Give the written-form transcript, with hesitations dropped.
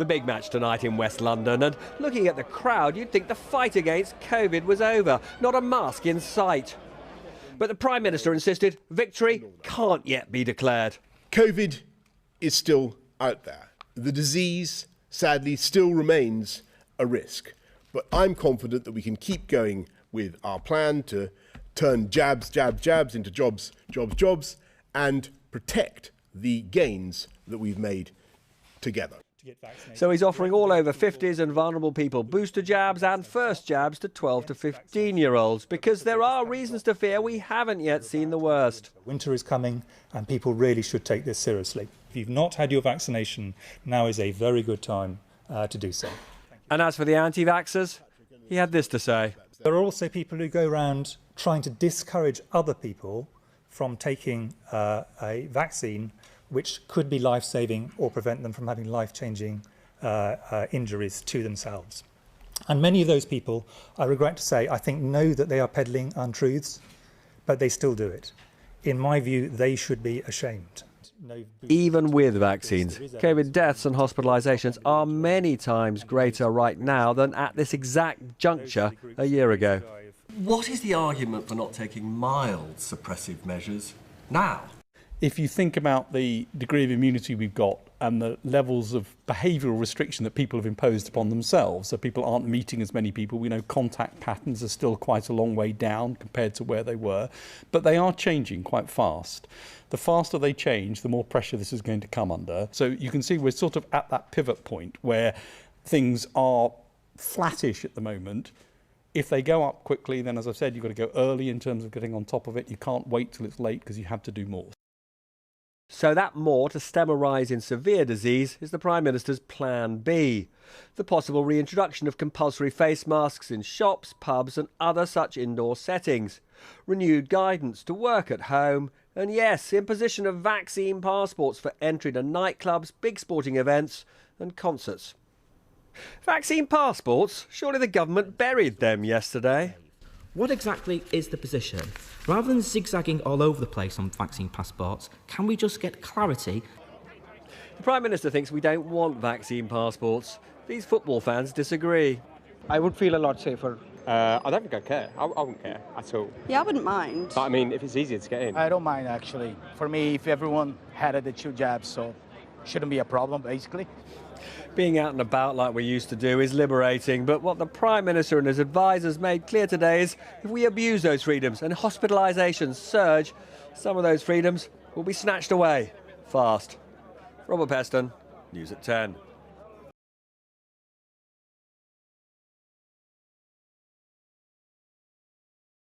The big match tonight in West London, and looking at the crowd, you'd think the fight against COVID was over. Not a mask in sight. But the Prime Minister insisted victory can't yet be declared. COVID is still out there. The disease, sadly, still remains a risk. But I'm confident that we can keep going with our plan to turn jabs into jobs, and protect the gains that we've made together. So he's offering all over 50s and vulnerable people booster jabs and first jabs to 12 to 15-year-olds, because there are reasons to fear we haven't yet seen the worst. Winter is coming and people really should take this seriously. If you've not had your vaccination, now is a very good time to do so. And as for the anti-vaxxers, he had this to say. There are also people who go around trying to discourage other people from taking a vaccine which could be life-saving or prevent them from having life-changing injuries to themselves. And many of those people, I regret to say, I think know that they are peddling untruths, but they still do it. In my view, they should be ashamed. Even with vaccines, COVID deaths and hospitalisations are many times greater right now than at this exact juncture a year ago. What is the argument for not taking mild suppressive measures now? If you think about the degree of immunity we've got and the levels of behavioural restriction that people have imposed upon themselves, so people aren't meeting as many people, we know contact patterns are still quite a long way down compared to where they were, but they are changing quite fast. The faster they change, the more pressure this is going to come under. So you can see we're sort of at that pivot point where things are flattish at the moment. If they go up quickly, then as I've said, you've got to go early in terms of getting on top of it. You can't wait till it's late because you have to do more. So that more to stem a rise in severe disease is the Prime Minister's Plan B. The possible reintroduction of compulsory face masks in shops, pubs and other such indoor settings. Renewed guidance to work at home. And yes, imposition of vaccine passports for entry to nightclubs, big sporting events and concerts. Vaccine passports? Surely the government buried them yesterday. What exactly is the position? Rather than zigzagging all over the place on vaccine passports, can we just get clarity? The Prime Minister thinks we don't want vaccine passports. These football fans disagree. I would feel a lot safer. I don't think I'd care. I wouldn't care at all. Yeah, I wouldn't mind. But, I mean, if it's easier to get in. I don't mind, actually. For me, if everyone had the 2 jabs, so shouldn't be a problem, basically. Being out and about like we used to do is liberating, but what the Prime Minister and his advisers made clear today is if we abuse those freedoms and hospitalisations surge, some of those freedoms will be snatched away fast. Robert Peston, News at 10.